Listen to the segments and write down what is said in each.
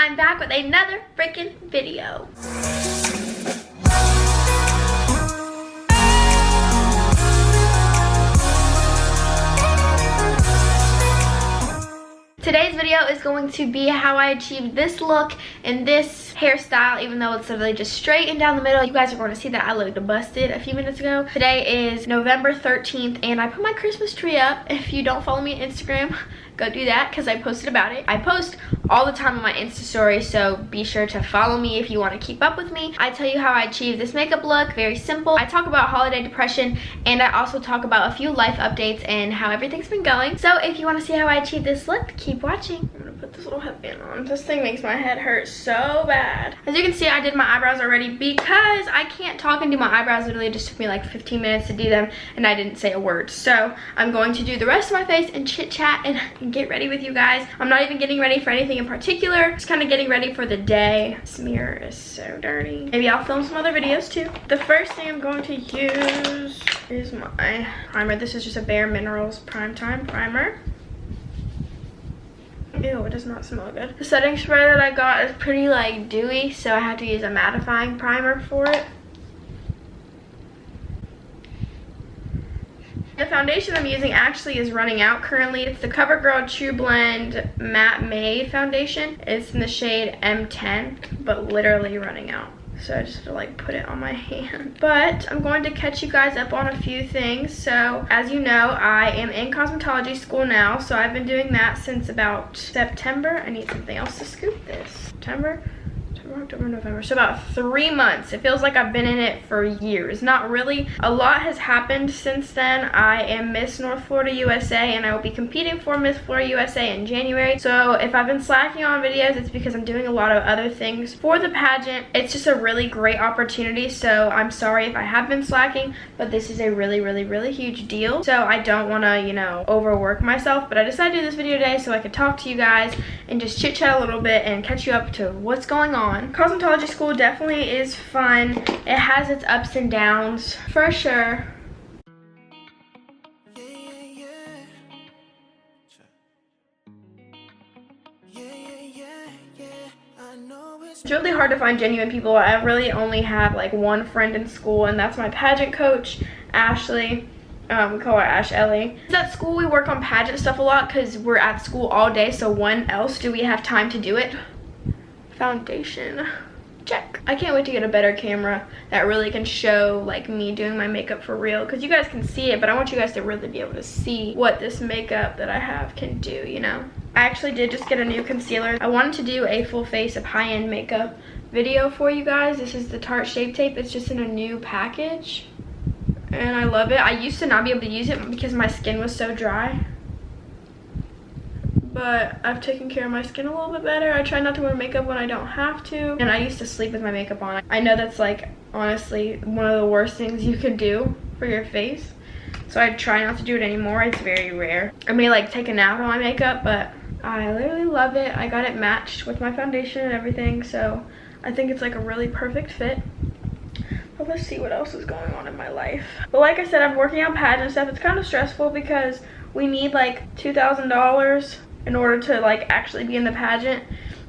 I'm back with another freaking video. Today's video is going to be how I achieved this look and this hairstyle, even though it's literally just straight and down the middle. You guys are going to see that I looked busted a few minutes ago. Today is November 13th and I put my Christmas tree up. If you don't follow me on Instagram, go do that because I posted about it. I post all the time on my Insta story, so be sure to follow me if you want to keep up with me. I tell you how I achieved this makeup look, very simple. I talk about holiday depression and I also talk about a few life updates and how everything's been going. So if you want to see how I achieved this look, keep watching. I'm gonna put this little headband on. This thing makes my head hurt so bad. As you can see, I did my eyebrows already because I can't talk and do my eyebrows. Literally it just took me like 15 minutes to do them and I didn't say a word. So I'm going to do the rest of my face and chit chat and get ready with you guys. I'm not even getting ready for anything in particular, just kind of getting ready for the day. This mirror is so dirty. Maybe I'll film some other videos too. The first thing I'm going to use is my primer. This is just a Bare Minerals Primetime Primer. Ew, it does not smell good. The setting spray that I got is pretty like dewy, so I had to use a mattifying primer for it. The foundation I'm using actually is running out currently. It's the CoverGirl True Blend Matte Made foundation. It's in the shade M10, but literally running out. So I just have to like put it on my hand. But I'm going to catch you guys up on a few things. So as you know, I am in cosmetology school now. So I've been doing that since about September. I need something else to scoop this. September, October, November, so about 3 months. It feels like I've been in it for years. Not really. A lot has happened since then. I am Miss North Florida USA and I will be competing for Miss Florida USA in January. So if I've been slacking on videos, it's because I'm doing a lot of other things for the pageant. It's just a really great opportunity, so I'm sorry if I have been slacking, but this is a really huge deal. So I don't want to, you know, overwork myself, but I decided to do this video today so I could talk to you guys and just chit chat a little bit and catch you up to what's going on. Cosmetology school definitely is fun. It has its ups and downs for sure. It's really hard to find genuine people. I really only have like one friend in school, and that's my pageant coach, Ashley. We call her Ash Ellie. At school we work on pageant stuff a lot because we're at school all day, so when else do we have time to do it? Foundation, check. I can't wait to get a better camera that really can show like me doing my makeup for real, because you guys can see it, but I want you guys to really be able to see what this makeup that I have can do, you know. I actually did just get a new concealer. I wanted to do a full face of high-end makeup video for you guys. This is the Tarte Shape Tape. It's just in a new package and I love it. I used to not be able to use it because my skin was so dry, but I've taken care of my skin a little bit better. I try not to wear makeup when I don't have to, and I used to sleep with my makeup on. I know that's like honestly one of the worst things you can do for your face, so I try not to do it anymore. It's very rare. I may like take a nap on my makeup, but I literally love it. I got it matched with my foundation and everything, so I think it's like a really perfect fit. But let's see what else is going on in my life. But like I said, I'm working on pageant stuff. It's kind of stressful because we need like $2,000 in order to like actually be in the pageant,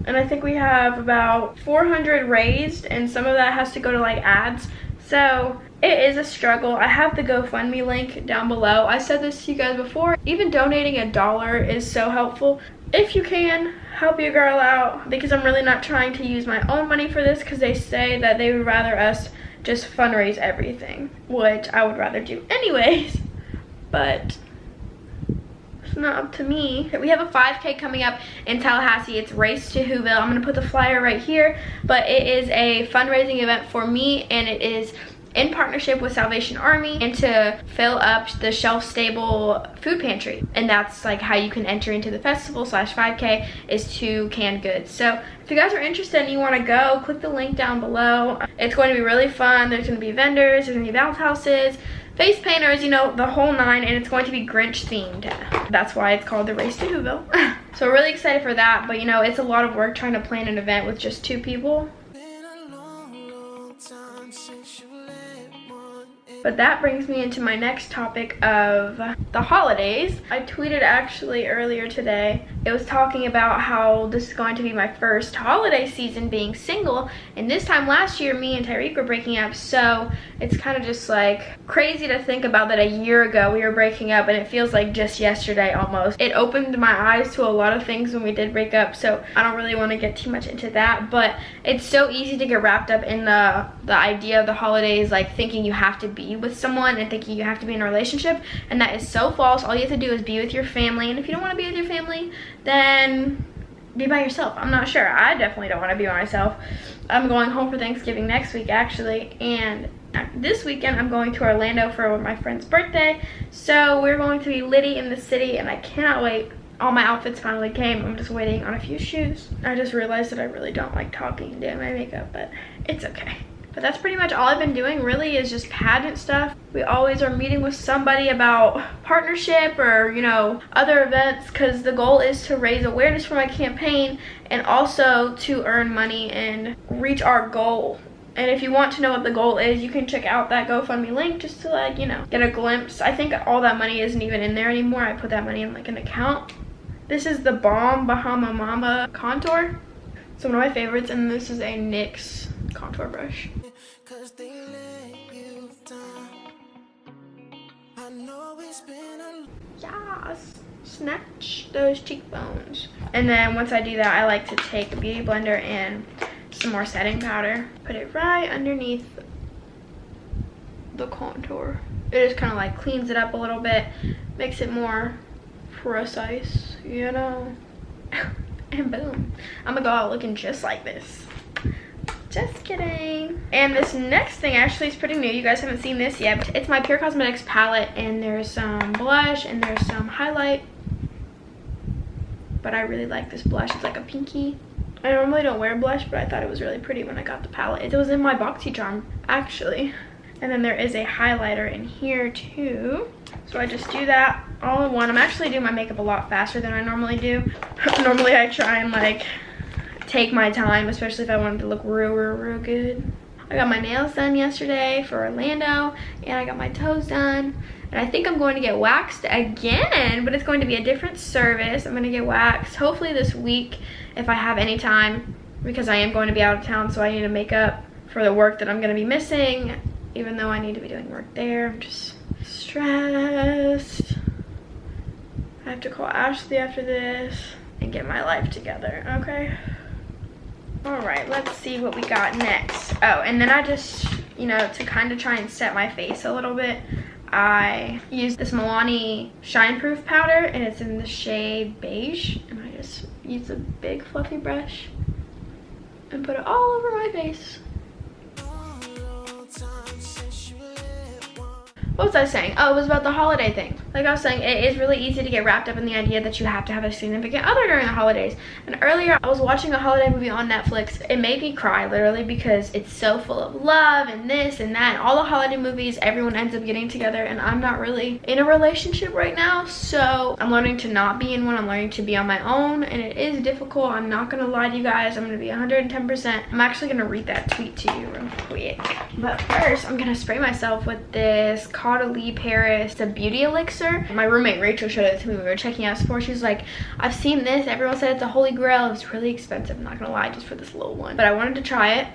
and I think we have about 400 raised, and some of that has to go to like ads, so it is a struggle. I have the GoFundMe link down below. I said this to you guys before, even donating $1 is so helpful. If you can, help your girl out, because I'm really not trying to use my own money for this, because they say that they would rather us just fundraise everything, which I would rather do anyways, but it's not up to me. We have a 5K coming up in Tallahassee. It's Race to Whoville. I'm gonna put the flyer right here, but it is a fundraising event for me, and it is in partnership with Salvation Army and to fill up the shelf-stable food pantry. And that's like how you can enter into the festival / 5K is to canned goods. So if you guys are interested and you want to go, click the link down below. It's going to be really fun. There's going to be vendors, there's going to be bounce houses, face painters, you know, the whole nine, and it's going to be Grinch themed. That's why it's called the Race to Whoville. So we're really excited for that, but you know, it's a lot of work trying to plan an event with just 2 people. But that brings me into my next topic of the holidays. I tweeted actually earlier today. It was talking about how this is going to be my first holiday season being single. And this time last year, me and Tyreek were breaking up. So it's kind of just like crazy to think about that a year ago we were breaking up, and it feels like just yesterday almost. It opened my eyes to a lot of things when we did break up. So I don't really want to get too much into that. But it's so easy to get wrapped up in the idea of the holidays, like thinking you have to be with someone and thinking you have to be in a relationship, and that is so false. All you have to do is be with your family, and if you don't want to be with your family, then be by yourself. I'm not sure. I definitely don't want to be by myself. I'm going home for Thanksgiving next week actually, and this weekend I'm going to Orlando for my friend's birthday, so we're going to be litty in the city, and I cannot wait. All my outfits finally came. I'm just waiting on a few shoes. I just realized that I really don't like talking and doing my makeup, but it's okay. But that's pretty much all I've been doing really, is just pageant stuff. We always are meeting with somebody about partnership or, you know, other events, because the goal is to raise awareness for my campaign and also to earn money and reach our goal. And if you want to know what the goal is, you can check out that GoFundMe link just to, like, you know, get a glimpse. I think all that money isn't even in there anymore. I put that money in like an account. This is the Balm Bahama Mama contour. It's one of my favorites, and this is a NYX contour brush. Yes, snatch those cheekbones. And then once I do that, I like to take a beauty blender and some more setting powder, put it right underneath the contour. It just kind of like cleans it up a little bit, makes it more precise, you know. And boom, I'm gonna go out looking just like this. Just kidding. And this next thing actually is pretty new. You guys haven't seen this yet. It's my Pure Cosmetics palette, and there's some blush and there's some highlight. But I really like this blush. It's like a pinky. I normally don't wear blush, but I thought it was really pretty when I got the palette. It was in my BoxyCharm actually. And then there is a highlighter in here too. So I just do that all in one. I'm actually doing my makeup a lot faster than I normally do. Normally I try and like take my time, especially if I wanted to look real good. I got my nails done yesterday for Orlando, and I got my toes done. And I think I'm going to get waxed again, but it's going to be a different service. I'm going to get waxed hopefully this week if I have any time, because I am going to be out of town, so I need to make up for the work that I'm going to be missing, even though I need to be doing work there. I'm just stressed. I have to call Ashlea after this and get my life together, okay? All right, let's see what we got next. Oh, and then I just, you know, to kind of try and set my face a little bit, I use this Milani Shine Proof powder, and it's in the shade Beige. And I just use a big fluffy brush and put it all over my face. What was I saying? Oh, it was about the holiday thing. Like I was saying, it is really easy to get wrapped up in the idea that you have to have a significant other during the holidays. And earlier, I was watching a holiday movie on Netflix. It made me cry, literally, because it's so full of love and this and that. And all the holiday movies, everyone ends up getting together, and I'm not really in a relationship right now. So I'm learning to not be in one. I'm learning to be on my own, and it is difficult. I'm not gonna lie to you guys. I'm gonna be 110%. I'm actually gonna read that tweet to you real quick. But first, I'm gonna spray myself with this Caudalie Paris, the beauty elixir. My roommate Rachel showed it to me. We were checking out Sephora. She was like, I've seen this. Everyone said it's a holy grail. It was really expensive, I'm not gonna lie, just for this little one. But I wanted to try it.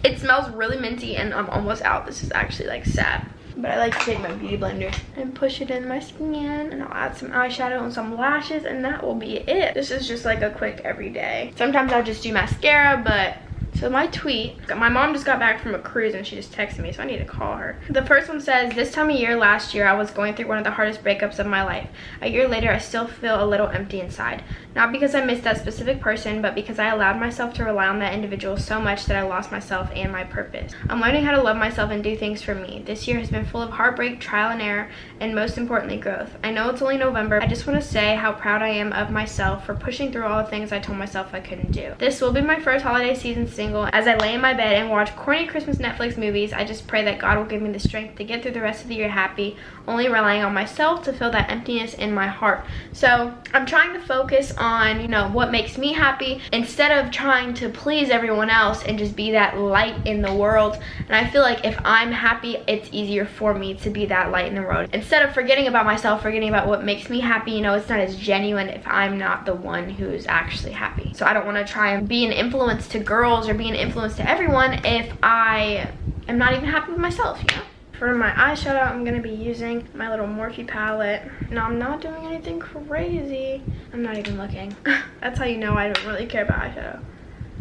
It smells really minty, and I'm almost out. This is actually like sad. But I like to take my beauty blender and push it in my skin, and I'll add some eyeshadow and some lashes, and that will be it. This is just like a quick everyday. Sometimes I'll just do mascara, but so my tweet, my mom just got back from a cruise and she just texted me, so I need to call her. The first one says, this time of year last year, I was going through one of the hardest breakups of my life. A year later, I still feel a little empty inside. Not because I missed that specific person, but because I allowed myself to rely on that individual so much that I lost myself and my purpose. I'm learning how to love myself and do things for me. This year has been full of heartbreak, trial and error, and most importantly, growth. I know it's only November. I just want to say how proud I am of myself for pushing through all the things I told myself I couldn't do. This will be my first holiday season single. As I lay in my bed and watch corny Christmas Netflix movies, I just pray that God will give me the strength to get through the rest of the year happy, only relying on myself to fill that emptiness in my heart. So I'm trying to focus on on, you know, what makes me happy instead of trying to please everyone else and just be that light in the world. And I feel like if I'm happy, it's easier for me to be that light in the world. Instead of forgetting about myself, forgetting about what makes me happy, you know, it's not as genuine if I'm not the one who's actually happy. So I don't want to try and be an influence to girls or be an influence to everyone if I am not even happy with myself, you know? For my eyeshadow, I'm going to be using my little Morphe palette. No, I'm not doing anything crazy. I'm not even looking. That's how you know I don't really care about eyeshadow.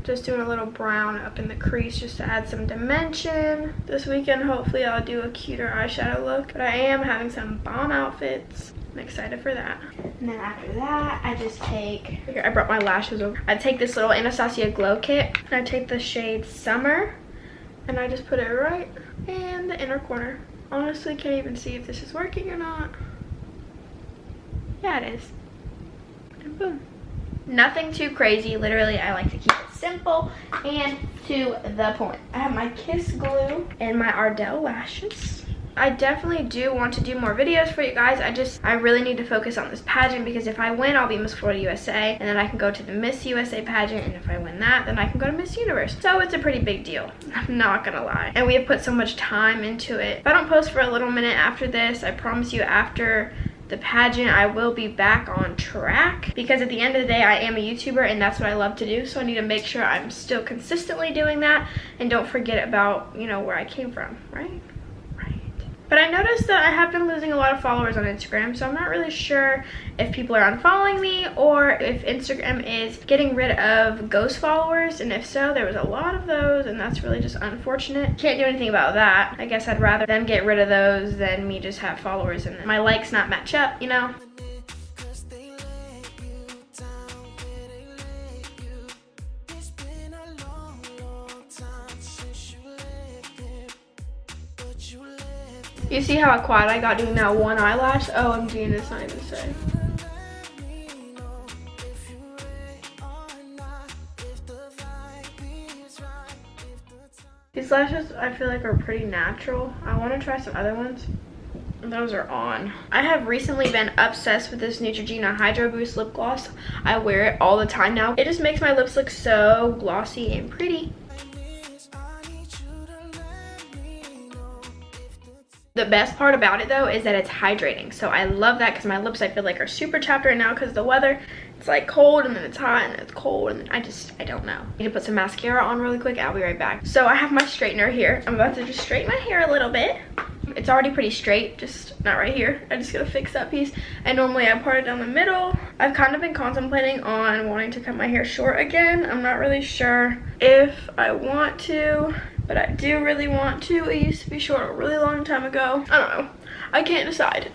Just doing a little brown up in the crease just to add some dimension. This weekend, hopefully, I'll do a cuter eyeshadow look. But I am having some bomb outfits. I'm excited for that. And then after that, I just take, here, I brought my lashes over. I take this little Anastasia Glow Kit. And I take the shade Summer. And I just put it right in the inner corner. Honestly, can't even see if this is working or not. Yeah, it is. And boom. Nothing too crazy. Literally, I like to keep it simple and to the point. I have my Kiss glue and my Ardell lashes. I definitely do want to do more videos for you guys. I really need to focus on this pageant because if I win, I'll be Miss Florida USA, and then I can go to the Miss USA pageant, and if I win that, then I can go to Miss Universe. So it's a pretty big deal. I'm not gonna lie. And we have put so much time into it. If I don't post for a little minute after this, I promise you after the pageant, I will be back on track because at the end of the day, I am a YouTuber and that's what I love to do. So I need to make sure I'm still consistently doing that and don't forget about, you know, where I came from, right? But I noticed that I have been losing a lot of followers on Instagram, so I'm not really sure if people are unfollowing me or if Instagram is getting rid of ghost followers, and if so, there was a lot of those, and that's really just unfortunate. Can't do anything about that. I guess I'd rather them get rid of those than me just have followers and my likes not match up, you know? You see how quiet I got doing that one eyelash? OMG, and it's not even safe. These lashes I feel like are pretty natural. I want to try some other ones. Those are on. I have recently been obsessed with this Neutrogena Hydro Boost lip gloss. I wear it all the time now. It just makes my lips look so glossy and pretty. The best part about it though is that it's hydrating, so I love that because my lips I feel like are super chapped right now because of the weather. It's like cold and then it's hot and then it's cold and then I don't know. I need to put some mascara on really quick. I'll be right back. So I have my straightener here. I'm about to just straighten my hair a little bit. It's already pretty straight, just not right here. I just gotta fix that piece. And normally I part it down the middle. I've kind of been contemplating on wanting to cut my hair short again. I'm not really sure if I want to, but I do really want to. It used to be short a really long time ago. I don't know. I can't decide.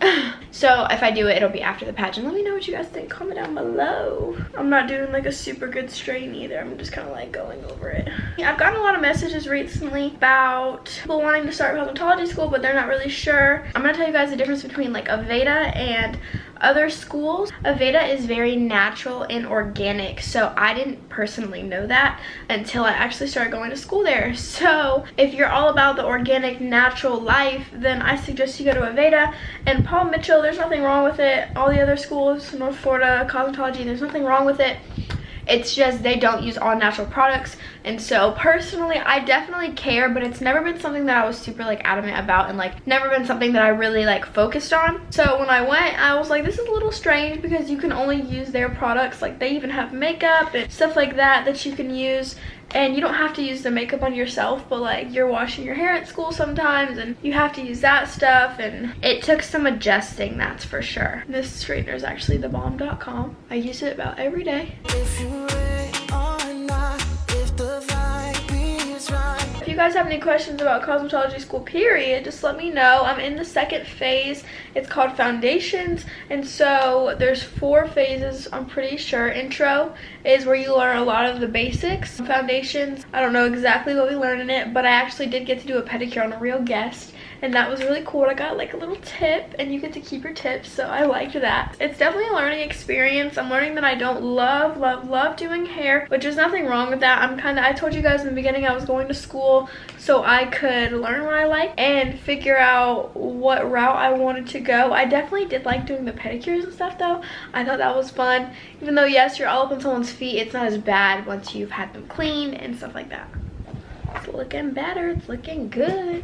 So if I do it, it'll be after the pageant. Let me know what you guys think. Comment down below. I'm not doing like a super good straighten either. I'm just kind of like going over it. Yeah, I've gotten a lot of messages recently about people wanting to start cosmetology school, but they're not really sure. I'm gonna tell you guys the difference between like Aveda and other schools. Aveda is very natural and organic, so I didn't personally know that until I actually started going to school there. So if you're all about the organic natural life, then I suggest you go to Aveda. And Paul Mitchell, there's nothing wrong with it. All the other schools, North Florida Cosmetology, there's nothing wrong with it. It's just they don't use all natural products. And so personally, I definitely care, but it's never been something that I was super like adamant about, and like never been something that I really like focused on. So when I went, I was like, this is a little strange because you can only use their products. Like they even have makeup and stuff like that that you can use. And you don't have to use the makeup on yourself, but like you're washing your hair at school sometimes and you have to use that stuff, and it took some adjusting, that's for sure. This straightener is actually thebomb.com. I use it about every day. If you guys have any questions about cosmetology school period, just let me know. I'm in the second phase. It's called Foundations, and so there's 4 phases, I'm pretty sure. Intro is where you learn a lot of the basics. Foundations, I don't know exactly what we learn in it, but I actually did get to do a pedicure on a real guest, and that was really cool. I got like a little tip, and you get to keep your tips, so I liked that. It's definitely a learning experience. I'm learning that I don't love doing hair, which is nothing wrong with that. I told you guys in the beginning I was going to school so I could learn what I like and figure out what route I wanted to go. I definitely did like doing the pedicures and stuff though. I thought that was fun. Even though yes, you're all up on someone's feet, it's not as bad once you've had them cleaned and stuff like that. It's looking better, it's looking good.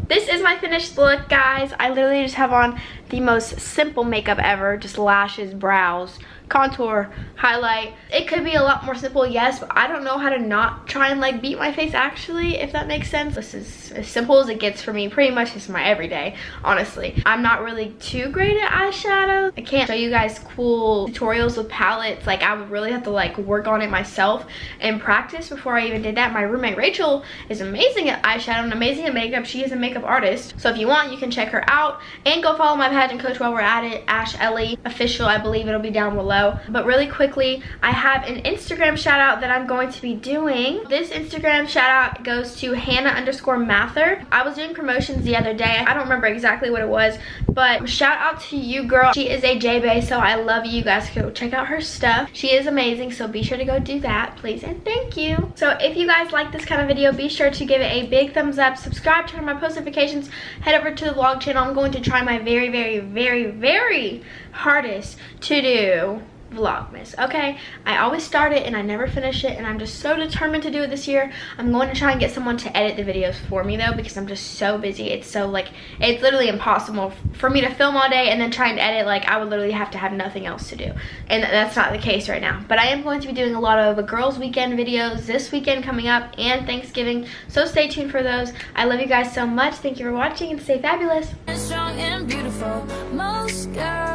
This is my finished look, guys. I literally just have on the most simple makeup ever, just lashes, brows, contour, highlight. It could be a lot more simple, yes, but I don't know how to not try and like beat my face actually, if that makes sense. This is as simple as it gets for me. Pretty much it's my everyday, honestly. I'm not really too great at eyeshadow. I can't show you guys cool tutorials with palettes. Like I would really have to like work on it myself and practice before I even did that. My roommate Rachel is amazing at eyeshadow and amazing at makeup. She is a makeup artist, so if you want, you can check her out and go follow my pageant coach while we're at it, Ashlea official. I believe it'll be down below. But really quickly, I have an Instagram shout out that I'm going to be doing. This Instagram shout out goes to Hannah_Mather. I was doing promotions the other day. I don't remember exactly what it was, but shout out to you, girl. She is a J-Bay, so I love you guys. Go check out her stuff. She is amazing, so be sure to go do that, please, and thank you. So if you guys like this kind of video, be sure to give it a big thumbs up, subscribe, turn on my post notifications, head over to the vlog channel. I'm going to try my very hardest to do Vlogmas, okay? I always start it and I never finish it, and I'm just so determined to do it this year. I'm going to try and get someone to edit the videos for me though, because I'm just so busy. It's so like, it's literally impossible for me to film all day and then try and edit. Like I would literally have to have nothing else to do, and that's not the case right now. But I am going to be doing a lot of girls weekend videos this weekend coming up, and Thanksgiving, so stay tuned for those. I love you guys so much. Thank you for watching, and stay fabulous. Strong and beautiful, most girls